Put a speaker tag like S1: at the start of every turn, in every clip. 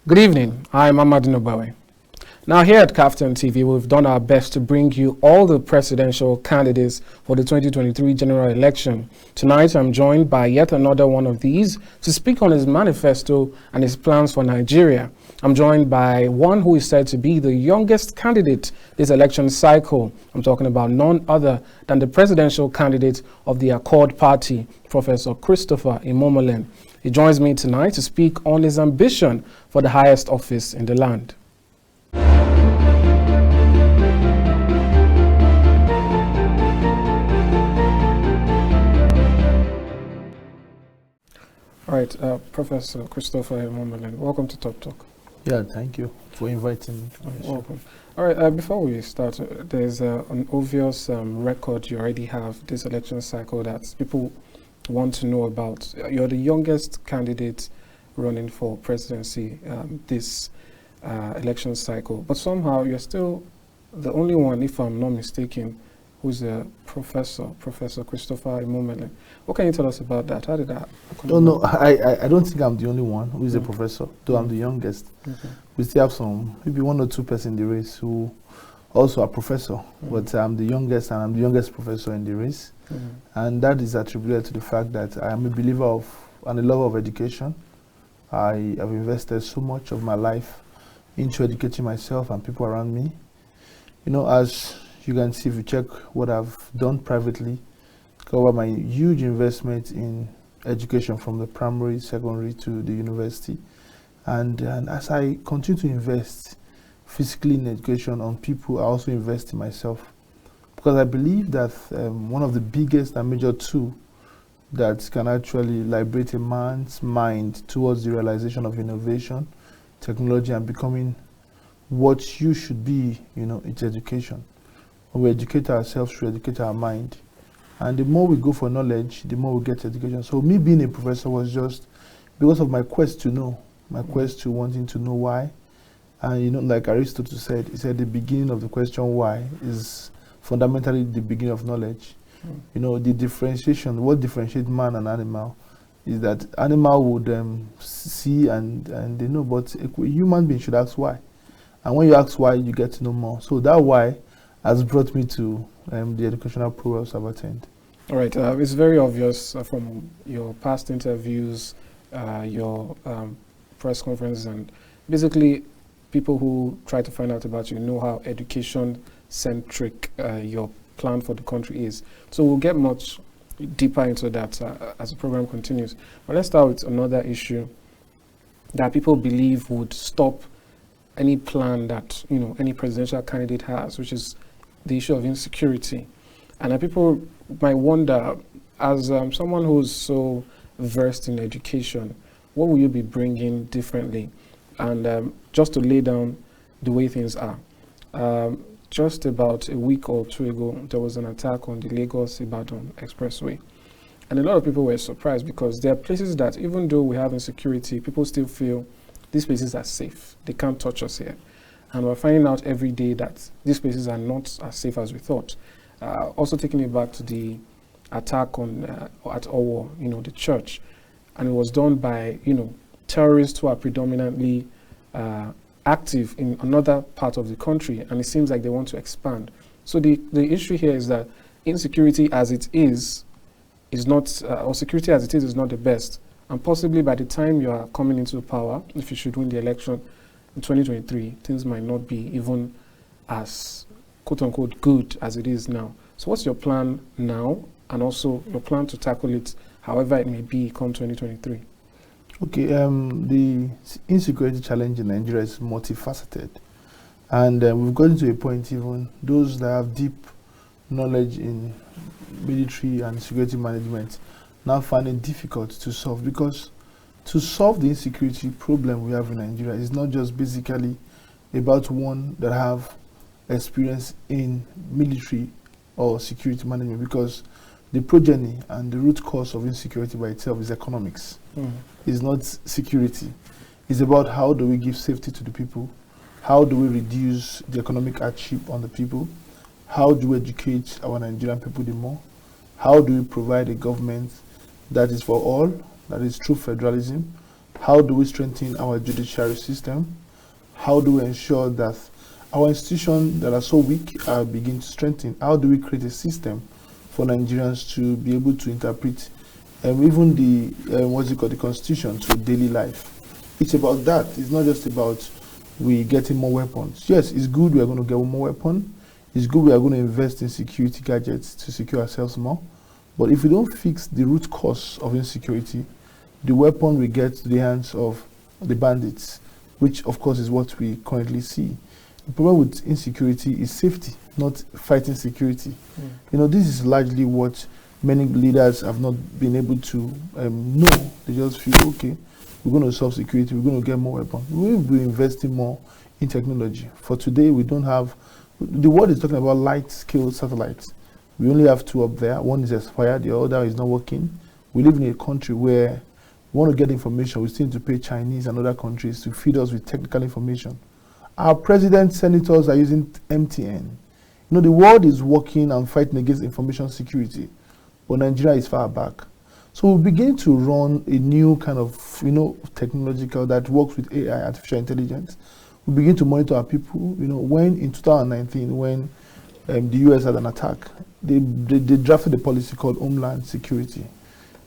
S1: Good evening, I'm Amadin Ogbewe. Now here at Captain TV, we've done our best to bring you all the presidential candidates for the 2023 general election. Tonight I'm joined by yet another one of these to speak on his manifesto and his plans for Nigeria. I'm joined by one who is said to be the youngest candidate this election cycle. I'm talking about none other than the presidential candidate of the Accord Party, Professor Christopher Imumolen. He joins me tonight to speak on his ambition for the highest office in the land. All right, Professor Christopher Imumolen, welcome to Top Talk.
S2: Yeah, thank you for inviting me.
S1: Welcome. All right, before we start, there's an obvious record you already have this election cycle that people want to know about. You're the youngest candidate running for presidency this election cycle, but somehow you're still the only one, if I'm not mistaken, who's a professor, Professor Christopher Imumolen. What can you tell us about that? How did that come about?
S2: No, I don't think I'm the only one who is a professor, though I'm the youngest.
S1: Okay.
S2: We still have some, maybe 1 or 2 persons in the race who also are professor, but I'm the youngest, and I'm the youngest professor in the race. And that is attributed to the fact that I am a believer of and a lover of education. I have invested so much of my life into educating myself and people around me. You know, as you can see, if you check what I've done privately, cover my huge investment in education from the primary, secondary to the university. And as I continue to invest physically in education on people, I also invest in myself. Because I believe that one of the biggest and major tools that can actually liberate a man's mind towards the realization of innovation, technology, and becoming what you should be, you know, it's education. When we educate ourselves, we educate our mind. And the more we go for knowledge, the more we get education. So me being a professor was just because of my quest to know, my quest to wanting to know why. And you know, like Aristotle said, he said the beginning of the question why is fundamentally the beginning of knowledge. You know, the differentiation, what differentiates man and animal is that animal would see and they know, but a human being should ask why. And when you ask why, you get to know more. So that why has brought me to the educational programs I've attended.
S1: All right, it's very obvious from your past interviews, your press conferences, and basically people who try to find out about you know how education-centric your plan for the country is. So we'll get much deeper into that as the program continues. But let's start with another issue that people believe would stop any plan that, you know, any presidential candidate has, which is the issue of insecurity. And people might wonder, as someone who's so versed in education, what will you be bringing differently? And just to lay down the way things are, just about a week or 2 ago, there was an attack on the Lagos-Ibadan Expressway. And a lot of people were surprised because there are places that even though we have insecurity, people still feel these places are safe. They can't touch us here. And we're finding out every day that these places are not as safe as we thought. Also taking it back to the attack on at Owo, you know, the church. And it was done by, you know, terrorists who are predominantly active in another part of the country, and it seems like they want to expand. So the issue here is that insecurity as it is not, or security as it is not the best. And possibly by the time you are coming into power, if you should win the election in 2023, things might not be even as quote-unquote good as it is now. So what's your plan now, and also your plan to tackle it however it may be come 2023?
S2: Okay, the insecurity challenge in Nigeria is multifaceted, and we've gotten to a point even those that have deep knowledge in military and security management now find it difficult to solve, because to solve the insecurity problem we have in Nigeria is not just basically about one that have experience in military or security management, because the progeny and the root cause of insecurity by itself is economics. It's not security. It's about how do we give safety to the people, how do we reduce the economic hardship on the people, how do we educate our Nigerian people the more, how do we provide a government that is for all, that is true federalism, How do we strengthen our judiciary system? How do we ensure that our institutions that are so weak begin to strengthen? How do we create a system for Nigerians to be able to interpret even the the Constitution to daily life? It's about that. It's not just about we getting more weapons. Yes, it's good we are going to get more weapons. It's good we are going to invest in security gadgets to secure ourselves more. But if we don't fix the root cause of insecurity, the weapon will get to the hands of the bandits, which of course is what we currently see. The problem with insecurity is safety, not fighting security. You know, this is largely what many leaders have not been able to know. They just feel, okay, we're going to solve security, we're going to get more weapons. We will be investing more in technology. For today, we don't have, the world is talking about light-scale satellites. We only have 2 up there. One is expired, the other is not working. We live in a country where we want to get information. We still need to pay Chinese and other countries to feed us with technical information. Our president, senators are using MTN. You know, the world is working and fighting against information security, but Nigeria is far back. So we begin to run a new kind of, you know, technological that works with AI, artificial intelligence. We begin to monitor our people. You know, when in 2019, when the US had an attack, they drafted a policy called Homeland Security,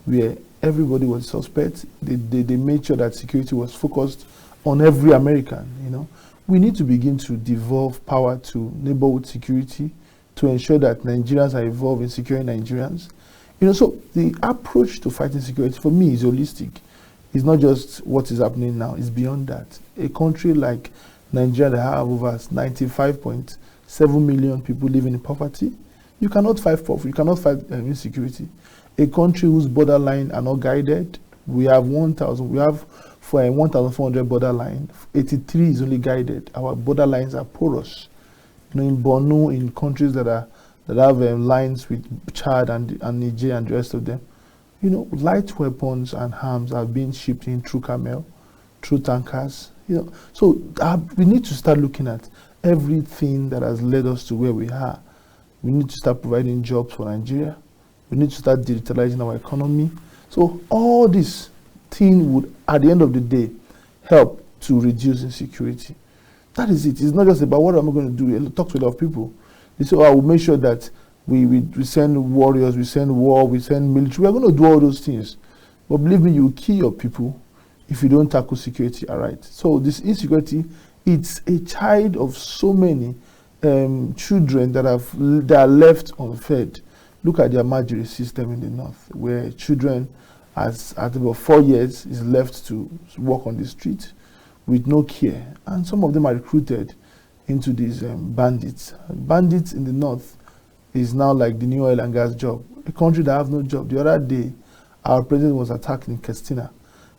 S2: where everybody was suspect. They made sure that security was focused on every American, you know. We need to begin to devolve power to neighborhood security to ensure that Nigerians are involved in securing Nigerians. You know, so the approach to fighting security for me is holistic. It's not just what is happening now, it's beyond that. A country like Nigeria that have over 95.7 million people living in poverty, you cannot fight poverty, you cannot fight insecurity. A country whose borderline are not guided, we have 1,400 borderline, 83 is only guided. Our borderlines are porous. You know, in Borno, in countries that have lines with Chad and Niger and the rest of them, you know, light weapons and arms are being shipped in through camel, through tankers. You know, so we need to start looking at everything that has led us to where we are. We need to start providing jobs for Nigeria. We need to start digitalizing our economy. So all this thing would, at the end of the day, help to reduce insecurity. That is it. It's not just about what am I going to do. I talk to a lot of people. They say, oh, I will make sure that we send warriors, we send war, we send military. We are going to do all those things. But believe me, you will kill your people if you don't tackle security, all right? So this insecurity, it's a child of so many children that are left unfed. Look at the Amadin system in the north, where children at about 4 years is left to walk on the street with no care. And some of them are recruited into these bandits. Bandits in the north is now like the new oil and gas job. A country that have no job. The other day, our president was attacked in Katsina.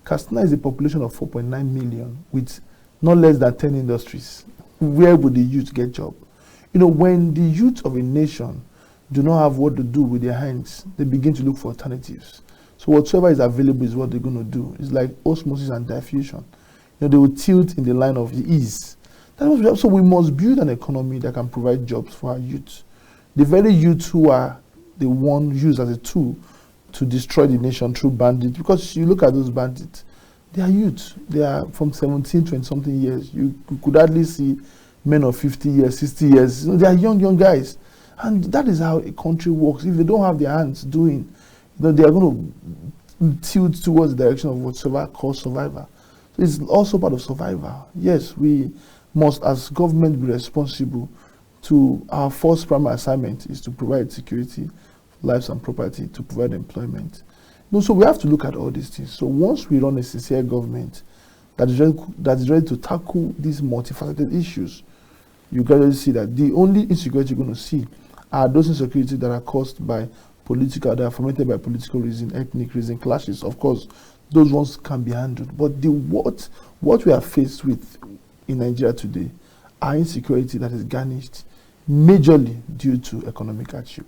S2: Katsina is a population of 4.9 million with not less than 10 industries. Where would the youth get job? You know, when the youth of a nation do not have what to do with their hands, they begin to look for alternatives. So whatsoever is available is what they're going to do. It's like osmosis and diffusion. You know, they will tilt in the line of the ease. So we must build an economy that can provide jobs for our youth. The very youth who are the one used as a tool to destroy the nation through bandits. Because you look at those bandits, they are youth. They are from 17, 20 something years. You could hardly see men of 50 years, 60 years. You know, they are young guys. And that is how a country works. If they don't have their hands doing, you know, they are going to tilt towards the direction of whatsoever called survivor. So it's also part of survival. Yes, we must, as government, be responsible to our first primary assignment is to provide security, lives and property, to provide employment. You know, so we have to look at all these things. So once we run a sincere government that is ready to tackle these multifaceted issues, you gradually see that the only insecurity you're going to see are those insecurities that are caused by political, that are fomented by political reason, ethnic reason, clashes. Of course, those ones can be handled. But what we are faced with in Nigeria today are insecurity that is garnished majorly due to economic hardship.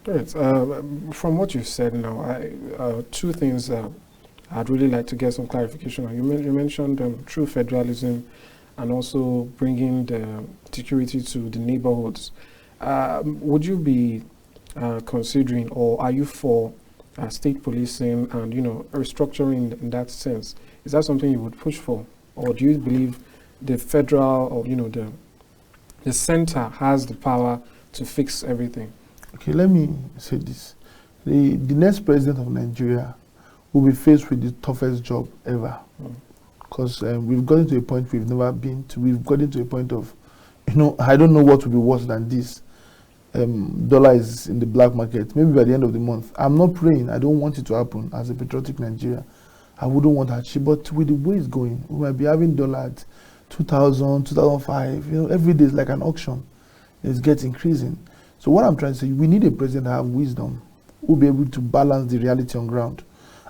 S1: Great. From what you've said now, two things I'd really like to get some clarification on. You mentioned true federalism and also bringing the security to the neighborhoods. Would you be considering, or are you for state policing and, restructuring in that sense. Is that something you would push for? Or do you believe the federal or, the center has the power to fix everything?
S2: Okay, let me say this. The next president of Nigeria will be faced with the toughest job ever. Because we've gotten to a point we've never been to. We've gotten to a point of, I don't know what will be worse than this. Dollar is in the black market. Maybe by the end of the month. I'm not praying. I don't want it to happen as a patriotic Nigeria. I wouldn't want that. But with the way it's going, we might be having dollar at 2000, 2005. Every day is like an auction. It gets increasing. So what I'm trying to say, we need a president that have wisdom, who will be able to balance the reality on ground.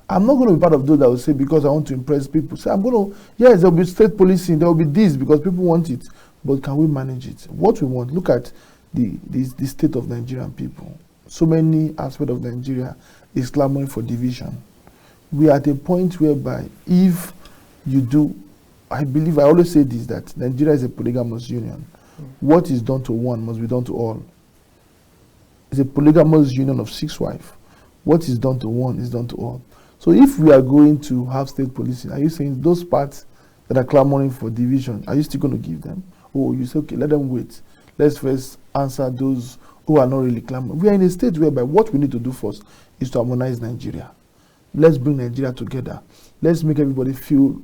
S2: I'm not going to be part of those that will say, because I want to impress people. So I'm going to, yes, there will be state policing, there will be this, because people want it. But can we manage it? What we want, look at the state of Nigerian people. So many aspects of Nigeria is clamoring for division. We are at a point whereby if you do, I always say this, that Nigeria is a polygamous union. What is done to one must be done to all. It's a polygamous union of 6 wives. What is done to one is done to all. So if we are going to have state policing, are you saying those parts that are clamoring for division, are you still going to give them? Or you say, okay, let them wait. Let's first answer those who are not really clamoring. We are in a state whereby what we need to do first is to harmonize Nigeria. Let's bring Nigeria together. Let's make everybody feel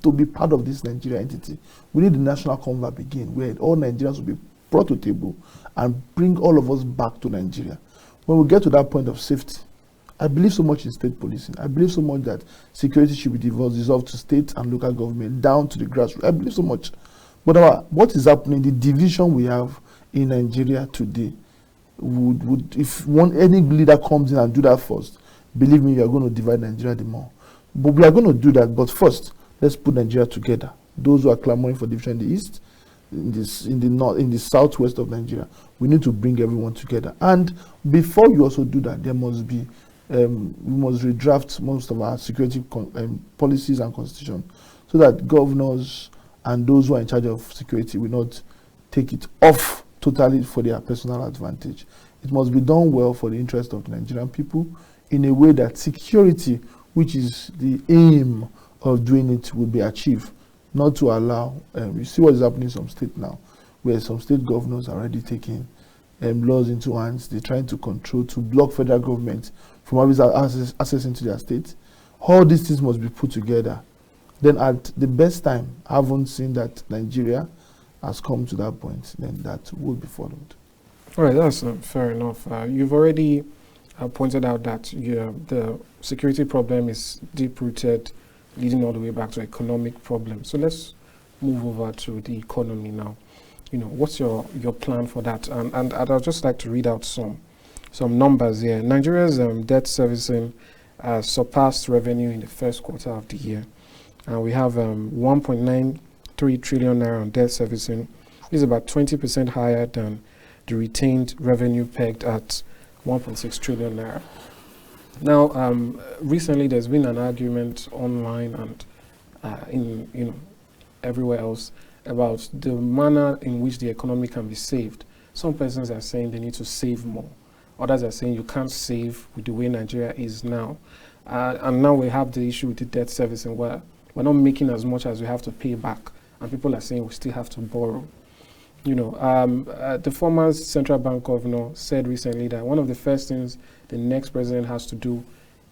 S2: to be part of this Nigeria entity. We need the national convert begin, where all Nigerians will be brought to the table and bring all of us back to Nigeria. When we get to that point of safety, I believe so much in state policing. I believe so much that security should be dissolved to state and local government, down to the grassroots. I believe so much. But what is happening, the division we have in Nigeria today, if any leader comes in and do that first, believe me, you are going to divide Nigeria the more. But we are going to do that. But first, let's put Nigeria together. Those who are clamoring for division in the east, in the north, in the southwest of Nigeria, we need to bring everyone together. And before you also do that, there must be we must redraft most of our security policies and constitution, so that governors and those who are in charge of security will not take it off totally for their personal advantage. It must be done well for the interest of the Nigerian people in a way that security, which is the aim of doing it, will be achieved. Not to allow, you see what is happening in some states now, where some state governors are already taking laws into hands. They're trying to control, to block federal government from having access into their state. All these things must be put together. Then at the best time, I haven't seen that Nigeria has come to that point, then that will be followed.
S1: All right, that's fair enough. You've already pointed out that the security problem is deep-rooted, leading all the way back to economic problems. So let's move over to the economy now. What's your plan for that? And I'd just like to read out some numbers here. Nigeria's debt servicing surpassed revenue in the first quarter of the year. We have 1.93 trillion naira on debt servicing. This is about 20% higher than the retained revenue pegged at 1.6 trillion naira. Now, recently there's been an argument online and in everywhere else about the manner in which the economy can be saved. Some persons are saying they need to save more. Others are saying you can't save with the way Nigeria is now. And now we have the issue with the debt servicing, where we're not making as much as we have to pay back. And people are saying we still have to borrow. The former central bank governor said recently that one of the first things the next president has to do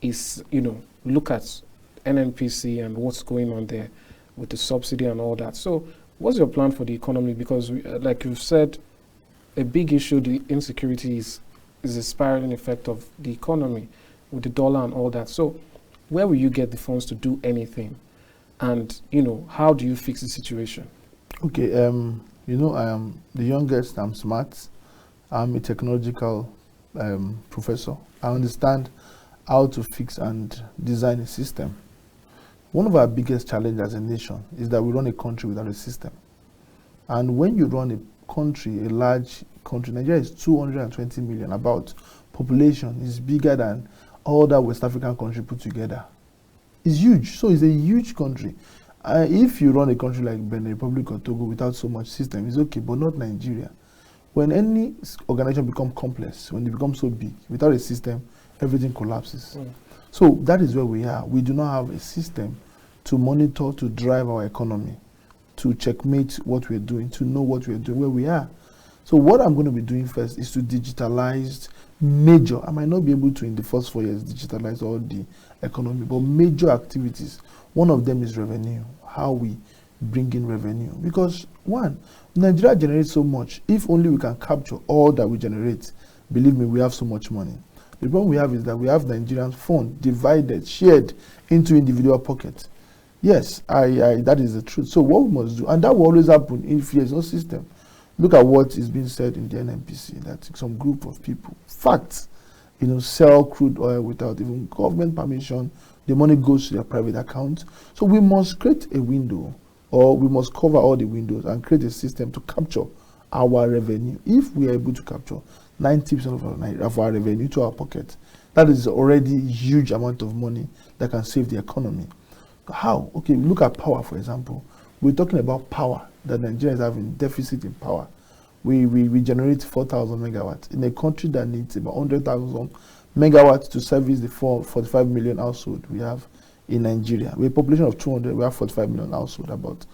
S1: is, look at NNPC and what's going on there with the subsidy and all that. So what's your plan for the economy? Because like you've said, a big issue, the insecurity is a spiraling effect of the economy with the dollar and all that. So where will you get the funds to do anything? And, how do you fix the situation?
S2: Okay, I am the youngest, I'm smart, I'm a technological professor. I understand how to fix and design a system. One of our biggest challenges as a nation is that we run a country without a system. And when you run a country, a large country, Nigeria is 220 million, about population is bigger than all that West African country put together. It's huge, so it's a huge country. If you run a country like Benin Republic or Togo without so much system, it's okay, but not Nigeria. When any organization becomes complex, when they become so big, without a system, everything collapses. So that is where we are. We do not have a system to monitor, to drive our economy, to checkmate what we're doing, to know what we're doing, where we are. So what I'm going to be doing first is to digitalize major, I might not be able to in the first 4 years digitalize all the economy, but major activities. One of them is revenue, how we bring in revenue. Because one, Nigeria generates so much. If only we can capture all that we generate, believe me, we have so much money. The problem we have is that we have Nigerian fund divided, shared into individual pockets. Yes, that is the truth. So what we must do, and that will always happen if there is no system. Look at what is being said in the NNPC, that some group of people, facts, sell crude oil without even government permission. The money goes to their private account. So we must create a window, or we must cover all the windows and create a system to capture our revenue. If we are able to capture 90% of our revenue to our pocket, that is already a huge amount of money that can save the economy. How? Okay, look at power, for example. We're talking about power, that Nigerians have in deficit in power. We generate 4,000 megawatts in a country that needs about 100,000 megawatts to service the 45 million household we have in Nigeria. With a population of 200, we have 45 million household about.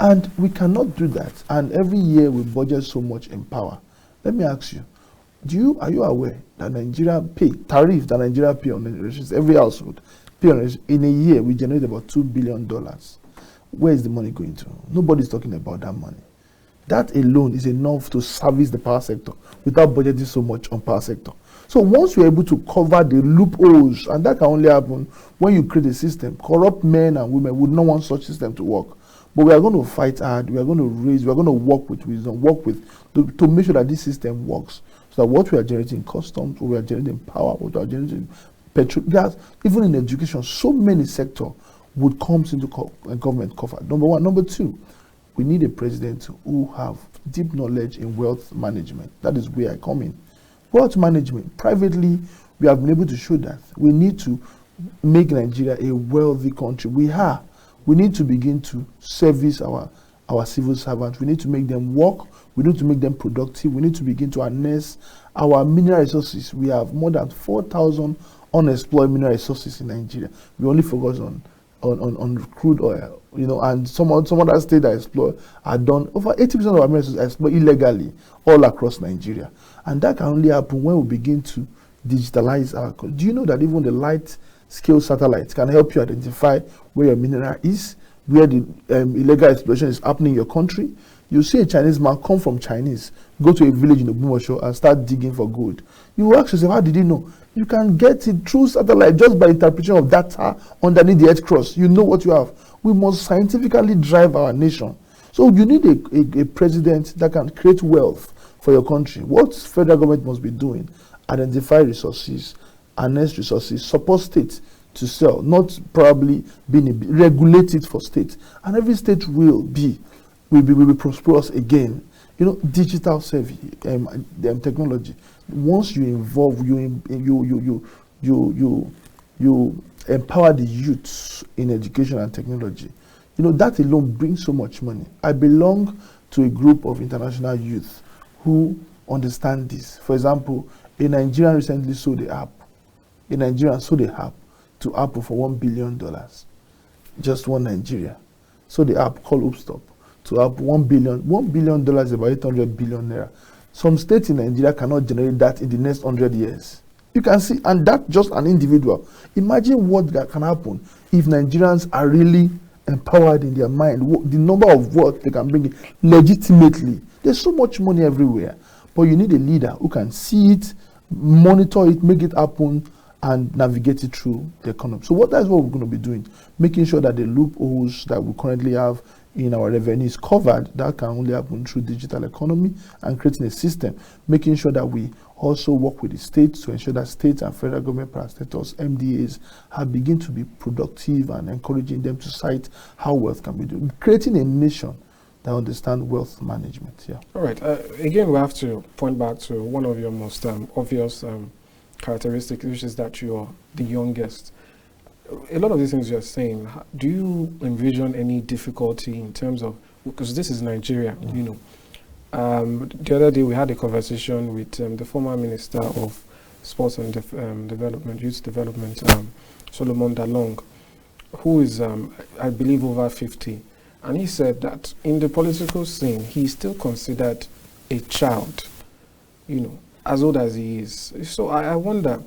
S2: And we cannot do that. And every year we budget so much in power. Let me ask you, are you aware that Nigeria pay, tariff that Nigeria pay on electricity, every household, pay on in a year we generate about $2 billion. Where is the money going to? Nobody's talking about that money. That alone is enough to service the power sector without budgeting so much on power sector. So once you're able to cover the loopholes, and that can only happen when you create a system, corrupt men and women would not want such system to work. But we are going to fight hard, we are going to work with wisdom, to make sure that this system works. So that what we are generating in customs, what we are generating in power, what we are generating in petrol, gas, even in education, so many sectors would come into government cover. Number one. Number two, we need a president who have deep knowledge in wealth management. That is where I come in. Wealth management, privately, we have been able to show that we need to make Nigeria a wealthy country. We need to begin to service our civil servants. We need to make them work. We need to make them productive. We need to begin to harness our mineral resources. We have more than 4,000 unexplored mineral resources in Nigeria. We only focus on crude oil, and some other states that explore are done. Over 80% of our minerals are explored illegally all across Nigeria. And that can only happen when we begin to digitalize our country. Do you know that even the light-scale satellites can help you identify where your mineral is, where the illegal exploration is happening in your country? You see a Chinese man come from Chinese, go to a village in Ogbewe and start digging for gold. You will ask yourself, how did he know? You can get it through satellite just by interpretation of data underneath the earth crust. You know what you have. We must scientifically drive our nation. So you need a president that can create wealth for your country. What federal government must be doing? Identify resources, harness resources, support states to sell, not probably regulate it for states. And every state will be prosperous again. Digital savvy, technology. Once you involve, you empower the youths in education and technology. That alone brings so much money. I belong to a group of international youth who understand this. For example, a Nigerian recently sold the app. A Nigerian sold the app to Apple for $1 billion. Just one Nigeria. So the app called Upstop to Apple $1 billion. $1 billion is about 800 billion naira. Some states in Nigeria cannot generate that in the next 100 years. You can see, and that's just an individual. Imagine what that can happen if Nigerians are really empowered in their mind, the number of work they can bring in legitimately. There's so much money everywhere, but you need a leader who can see it, monitor it, make it happen, and navigate it through the economy. So that's what we're going to be doing, making sure that the loopholes that we currently have in our revenue is covered. That can only happen through digital economy and creating a system, making sure that we also work with the states to ensure that states and federal government parastatals, MDAs, have begin to be productive and encouraging them to cite how wealth can be done, creating a nation that understands wealth management. Yeah.
S1: All right. Again, we have to point back to one of your most obvious characteristics, which is that you are the youngest. A lot of these things you're saying, do you envision any difficulty in terms of, because this is Nigeria, the other day we had a conversation with the former Minister of Sports and Development, Youth Development, Solomon Dalong, who is, I believe, over 50. And he said that in the political scene, he's still considered a child, as old as he is. So I wonder,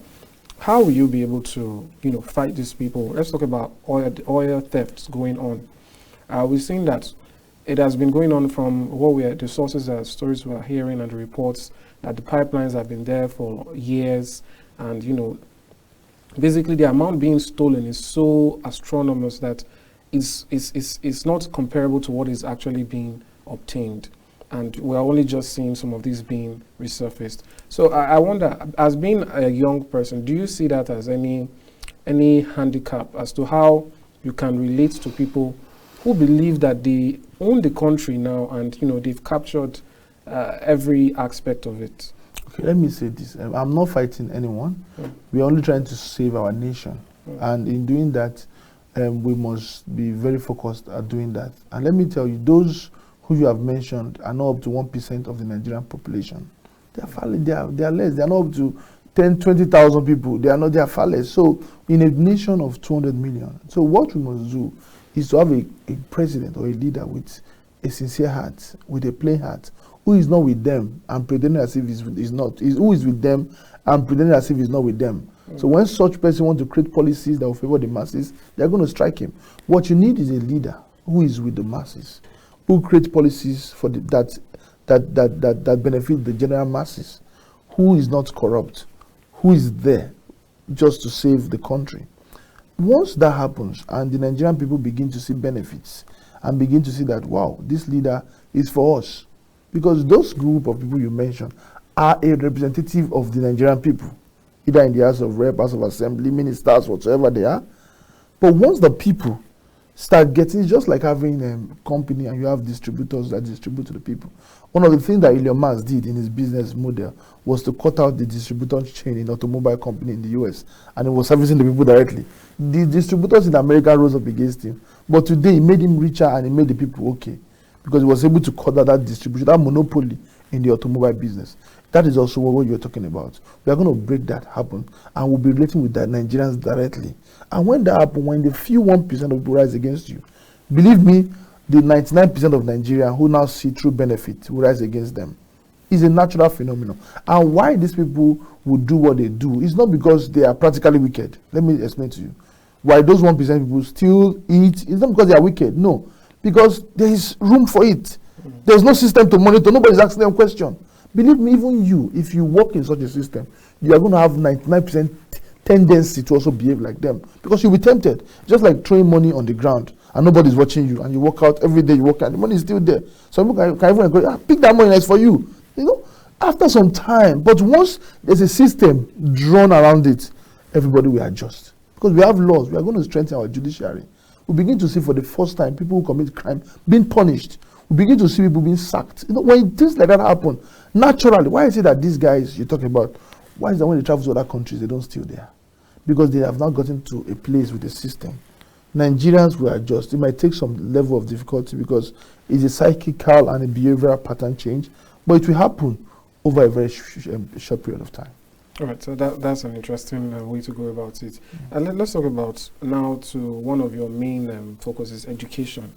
S1: how will you be able to, fight these people? Let's talk about oil thefts going on. We've seen that it has been going on from the sources, stories we are hearing and the reports that the pipelines have been there for years, and basically the amount being stolen is so astronomous that it's not comparable to what is actually being obtained, and we're only just seeing some of these being resurfaced. So I wonder, as being a young person, do you see that as any handicap as to how you can relate to people who believe that they own the country now and they've captured every aspect of it?
S2: Okay, let me say this. I'm not fighting anyone. We're only trying to save our nation. And in doing that, we must be very focused at doing that. And let me tell you, those who you have mentioned are not up to 1% of the Nigerian population. They are less. They are not up to 10, 20,000 people. They are far less. So in a nation of 200 million, so what we must do is to have a president or a leader with a sincere heart, with a plain heart, who is not with them and pretending as if he's not. Who is with them and pretending as if he's not with them. So when such person wants to create policies that will favor the masses, they're going to strike him. What you need is a leader who is with the masses, who creates policies for that benefit the general masses, who is not corrupt, who is there just to save the country. Once that happens and the Nigerian people begin to see benefits and begin to see that, wow, this leader is for us, because those group of people you mentioned are a representative of the Nigerian people, either in the House of Rep, House of Assembly, ministers, whatever they are. But once the people start getting, it's just like having a company and you have distributors that distribute to the people. One of the things that Elon Musk did in his business model was to cut out the distributor chain in automobile company in the US, and it was servicing the people directly. The distributors in America rose up against him, but today it made him richer and it made the people okay, because he was able to cut out that distribution, that monopoly in the automobile business. That is also what you're talking about. We are going to break that happen, and we'll be relating with the Nigerians directly. And when that happens, when the few 1% of people rise against you, believe me, the 99% of Nigerians who now see true benefit will rise against them. It's a natural phenomenon. And why these people would do what they do is not because they are practically wicked. Let me explain to you. Why those 1% people still eat, it's not because they are wicked. No. Because there is room for it. There's no system to monitor. Nobody's asking them questions. Believe me, even you, if you work in such a system, you are going to have 99% tendency to also behave like them, because you'll be tempted. Just like throwing money on the ground and nobody's watching you, and you work out every day, you work out, the money is still there. Some people can even go, pick that money, it's for you. After some time. But once there's a system drawn around it, everybody will adjust. Because we have laws, we are going to strengthen our judiciary. We begin to see for the first time people who commit crime being punished. We begin to see people being sacked. When things like that happen, naturally, why is it that these guys you're talking about, why is that when they travel to other countries, they don't steal there? Because they have not gotten to a place with the system. Nigerians will adjust. It might take some level of difficulty because it's a psychical and a behavioral pattern change, but it will happen over a very short period of time.
S1: All right, so that's an interesting way to go about it. And let's talk about now to one of your main focuses, education.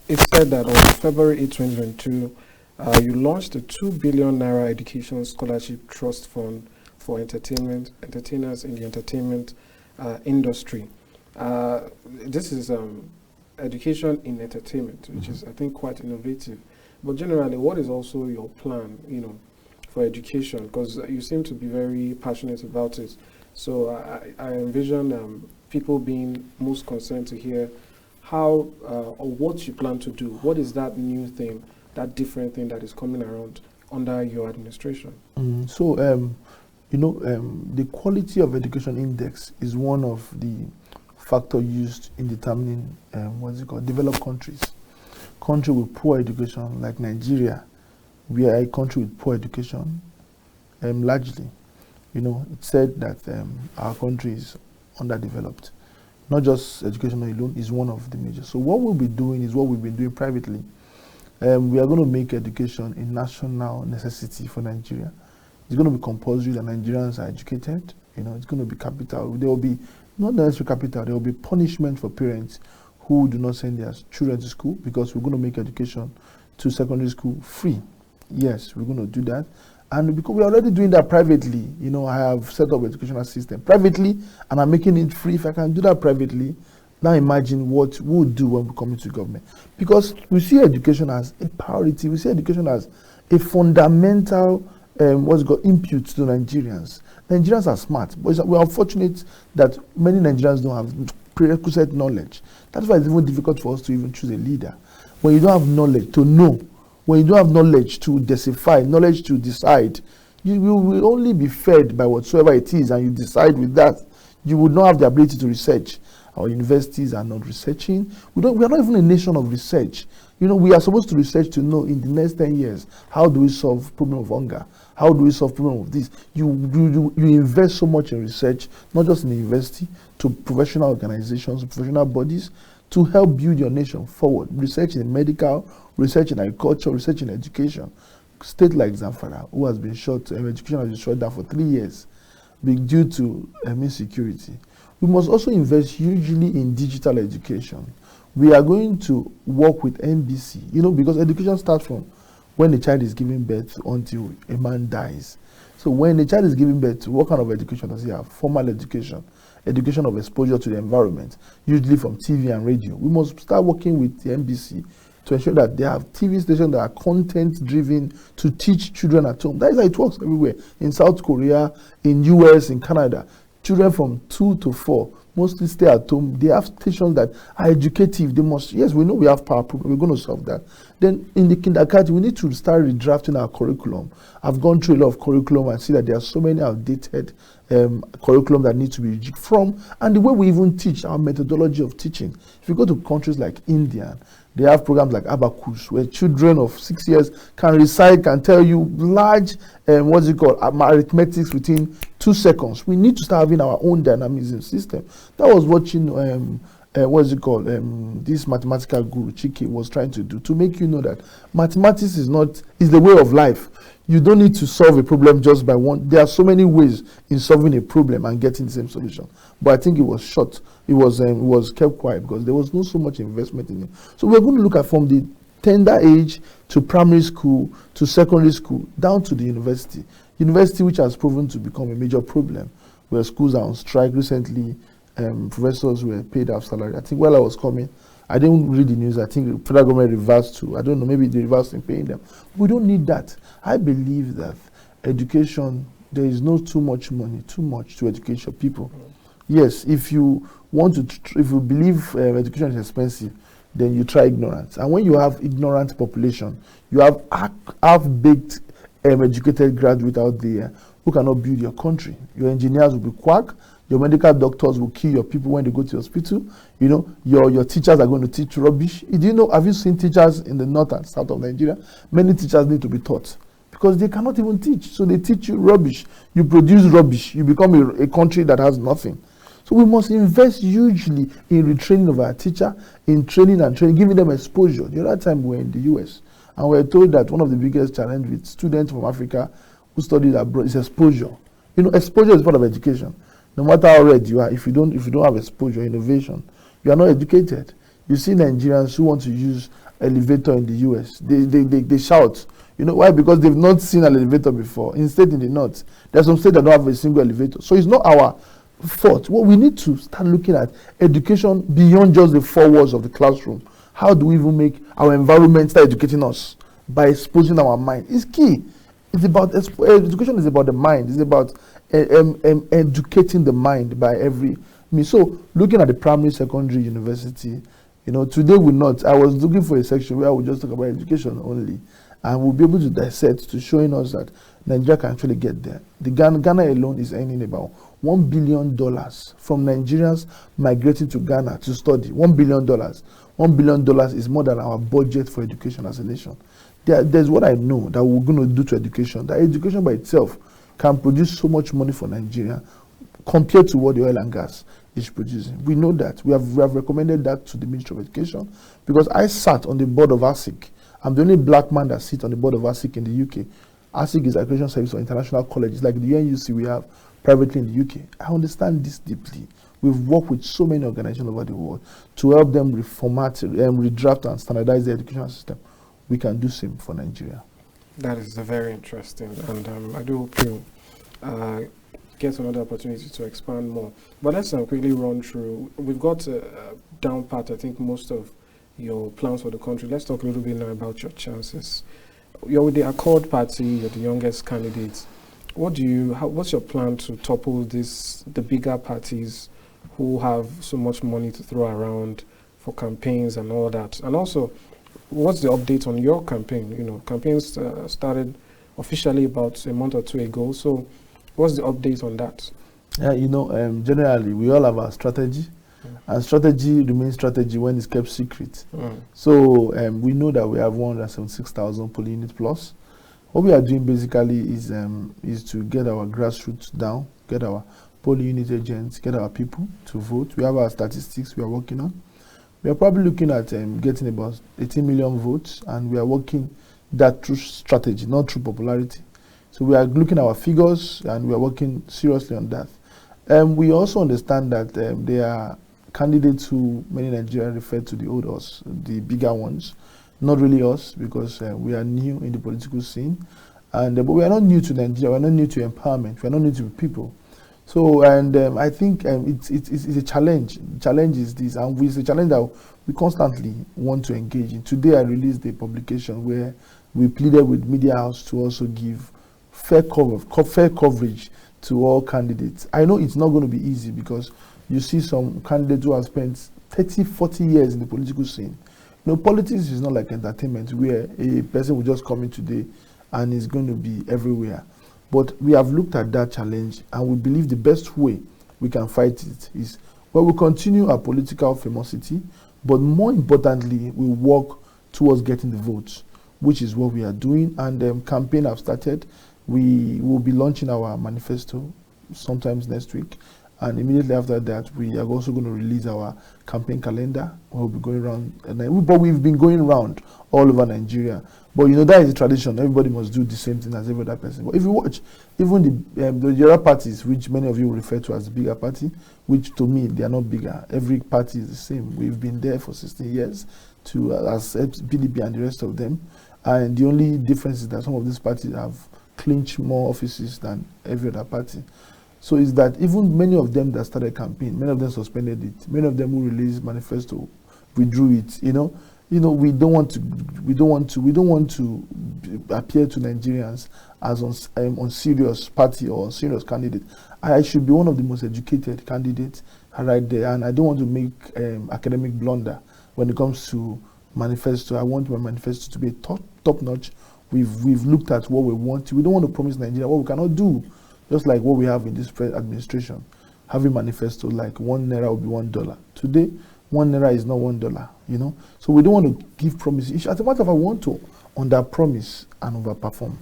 S1: It said that on February 8, 2022, you launched a 2 billion naira education scholarship trust fund for entertainers in the entertainment industry. This is education in entertainment, which is, I think, quite innovative. But generally, what is also your plan, for education? Because you seem to be very passionate about it. So I envision people being most concerned to hear how or what you plan to do. What is that new thing, that different thing that is coming around under your administration? The quality of education index is one of the factors used in determining developed countries. Country with poor education, like Nigeria, we are a country with poor education, largely. It said that our country is underdeveloped. Not just education alone is one of the major. So what we'll be doing is what we've been doing privately. We are going to make education a national necessity for Nigeria.
S2: It's going to be compulsory that Nigerians are educated. It's going to be capital. There will be not necessarily capital. There will be punishment for parents who do not send their children to school, because we're going to make education to secondary school free. Yes, we're going to do that. And because we're already doing that privately, I have set up an educational system privately, and I'm making it free. If I can do that privately, now imagine what we'll do when we come into government. Because we see education as a priority. We see education as a fundamental input to Nigerians. Nigerians are smart, but we are unfortunate that many Nigerians don't have prerequisite knowledge. That's why it's even difficult for us to even choose a leader. When you don't have knowledge to know, when you don't have knowledge to decipher, knowledge to decide, you will only be fed by whatsoever it is, and you decide with that. You would not have the ability to research. Our universities are not researching. We are not even a nation of research. We are supposed to research to know in the next 10 years, how do we solve problem of hunger? How do we solve problem of this? You invest so much in research, not just in the university, to professional organizations, professional bodies, to help build your nation forward. Research in medical, research in agriculture, research in education. State like Zamfara, who has been shut, education has been shut down for 3 years due to insecurity. We must also invest hugely in digital education. We are going to work with NBC, because education starts from when a child is giving birth until a man dies. So when a child is giving birth, what kind of education does he have? Formal education, education of exposure to the environment, usually from TV and radio. We must start working with the NBC to ensure that they have TV stations that are content-driven to teach children at home. That is how it works everywhere. In South Korea, in US, in Canada, children from 2 to 4 mostly stay at home. They have stations that are educative. They must, yes, we know we have power problem. We're going to solve that. Then in the kindergarten, we need to start redrafting our curriculum. I've gone through a lot of curriculum and see that there are so many outdated curriculum that need to be rejigged from, and the way we even teach, our methodology of teaching. If you go to countries like India, they have programs like Abacus, where children of 6 years can recite, can tell you large, arithmetics within 2 seconds. We need to start having our own dynamism system. That was watching, this mathematical guru, Chike, was trying to do, to make you know that mathematics is the way of life. You don't need to solve a problem just by one. There are so many ways in solving a problem and getting the same solution. But I think it was short. It was kept quiet because there was not so much investment in it. So we're going to look at from the tender age to primary school to secondary school down to the university. University, which has proven to become a major problem, where schools are on strike recently. Professors were paid off salary. I think while I was coming, I didn't read the news. I think the federal government reversed to, I don't know, maybe they reversed in paying them. We don't need that. I believe that education, there is no too much money, too much to educate your people. Yes, if you want to, if you believe education is expensive, then you try ignorance. And when you have ignorant population, you have half-baked educated graduates out there who cannot build your country. Your engineers will be quack. Your medical doctors will kill your people when they go to the hospital. Your teachers are going to teach rubbish. Have you seen teachers in the north and south of Nigeria? Many teachers need to be taught because they cannot even teach. So they teach you rubbish. You produce rubbish. You become a country that has nothing. So we must invest hugely in retraining of our teacher, in training and training, giving them exposure. The other time we were in the US, and we were told that one of the biggest challenges with students from Africa who studied abroad is exposure. Exposure is part of education. No matter how ready you are, if you don't have exposure, innovation, you are not educated. You see Nigerians who want to use elevator in the US, they shout. Why? Because they've not seen an elevator before. Instead, in the north, there's some states that don't have a single elevator. So it's not our fault. Well, we need to start looking at education beyond just the 4 walls of the classroom. How do we even make our environment start educating us? By exposing our mind. It's key. It's about education is about the mind. It's about educating the mind by every means. So looking at the primary, secondary, university, today we're not. I was looking for a section where I would just talk about education only, and we'll be able to dissect to showing us that Nigeria can actually get there. The Ghana alone is earning about $1 billion from Nigerians migrating to Ghana to study. $1 billion. $1 billion is more than our budget for education as a nation. There's what I know that we're going to do to education. That education by itself can produce so much money for Nigeria compared to what the oil and gas is producing. We know that. We have recommended that to the Ministry of Education because I sat on the board of ASIC. I'm the only black man that sits on the board of ASIC in the UK. ASIC is Accreditation Service for International Colleges, like the NUC we have privately in the UK. I understand this deeply. We've worked with so many organizations over the world to help them reformat, redraft and standardize the educational system. We can do same for Nigeria.
S1: That is very interesting, and I do hope you get another opportunity to expand more. But let's quickly run through. We've got down pat, I think, most of your plans for the country. Let's talk a little bit now about your chances. You're with the Accord Party, you're the youngest candidate. What's your plan to topple the bigger parties who have so much money to throw around for campaigns and all that? And also, what's the update on your campaign? You know, campaigns started officially about a month or two ago. So what's the update on that?
S2: Yeah, you know, generally, we all have our strategy. And strategy remains strategy when it's kept secret. So we know that we have 176,000 polling units plus. What we are doing basically is to get our grassroots down, get our polling unit agents, get our people to vote. We have our statistics we are working on. We are probably looking at getting about 18 million votes, and we are working that through strategy, not through popularity. So we are looking at our figures, and we are working seriously on that. We also understand that there are candidates who many Nigerians refer to the old us, the bigger ones. Not really us, because we are new in the political scene. But we are not new to Nigeria, we are not new to empowerment, we are not new to people. So, I think it's a challenge. The challenge is this, and it's a challenge that we constantly want to engage in. Today I released a publication where we pleaded with Media House to also give fair coverage to all candidates. I know it's not going to be easy, because you see some candidates who have spent 30, 40 years in the political scene. You know, politics is not like entertainment where a person will just come in today and is going to be everywhere. But we have looked at that challenge, and we believe the best way we can fight it is, well, we continue our political famosity, but more importantly, we work towards getting the votes, which is what we are doing. And the campaign have started. We will be launching our manifesto sometimes next week. And immediately after that, we are also going to release our campaign calendar. We'll be going around, but we've been going around all over Nigeria. But you know, that is a tradition. Everybody must do the same thing as every other person. But if you watch, even the other parties, which many of you refer to as the bigger party, which to me, they are not bigger. Every party is the same. We've been there for 16 years as PDP and the rest of them. And the only difference is that some of these parties have clinched more offices than every other party. So is that even many of them that started campaign, many of them suspended it. Many of them who released manifesto withdrew it. You know, we don't want to appear to Nigerians as on serious party or serious candidate. I should be one of the most educated candidates right there, and I don't want to make academic blunder when it comes to manifesto. I want my manifesto to be top notch. We've looked at what we want. We don't want to promise Nigeria what we cannot do. Just like what we have in this administration, having manifesto like 1 naira will be $1. Today, 1 naira is not $1, you know. So we don't want to give promises. As a matter of fact, I want to under-promise and over-perform.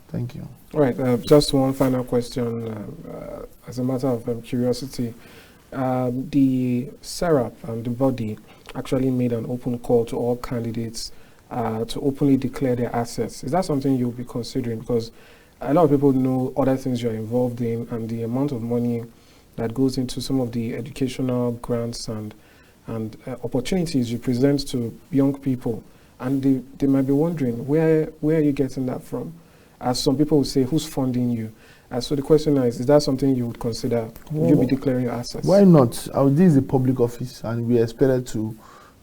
S2: Thank you.
S1: All right, just one final question. As a matter of curiosity, the SERAP and the body actually made an open call to all candidates to openly declare their assets. Is that something you'll be considering? Because a lot of people know other things you're involved in, and the amount of money that goes into some of the educational grants and opportunities you present to young people. And they might be wondering, where are you getting that from? As some people will say, who's funding you? So the question is that something you would consider? Would you be declaring your assets?
S2: Why not? This is a public office, and we are expected to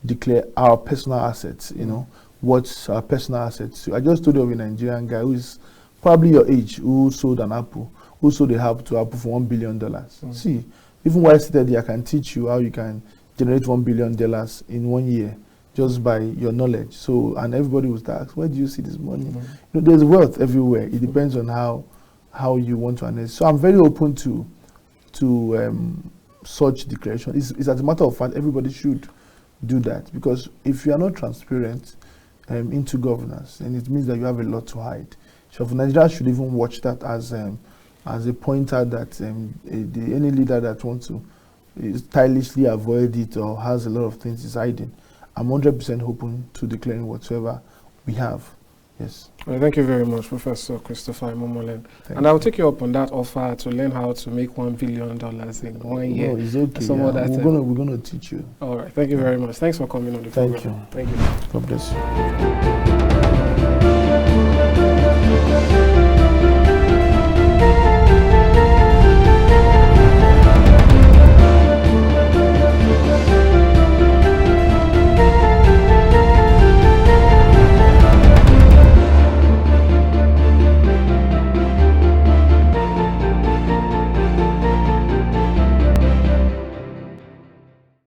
S2: declare our personal assets, you know. What's our personal assets? I just told you of a Nigerian guy who is probably your age, who sold an apple, who sold a apple to Apple for $1 billion. See, even while seated here, I can teach you how you can generate $1 billion in 1 year just by your knowledge. So, and everybody will ask, where do you see this money? You know, there's wealth everywhere. It depends on how you want to analyze. So I'm very open to such declaration. It's as a matter of fact, everybody should do that, because if you are not transparent into governance, then it means that you have a lot to hide. So Nigeria should even watch that as a pointer that any leader that wants to stylishly avoid it or has a lot of things is hiding. I'm 100% open to declaring whatsoever we have. Yes.
S1: Well, thank you very much, Professor Christopher Imumolen.
S2: Thank
S1: And I'll take you up on that offer to learn how to make $1 billion in 1 year.
S2: No, it's okay.
S1: Some
S2: Yeah.
S1: other
S2: We're gonna teach you.
S1: All right. Thank you very much. Thanks for coming on the
S2: Thank
S1: program.
S2: you.
S1: Thank you.
S2: God bless you.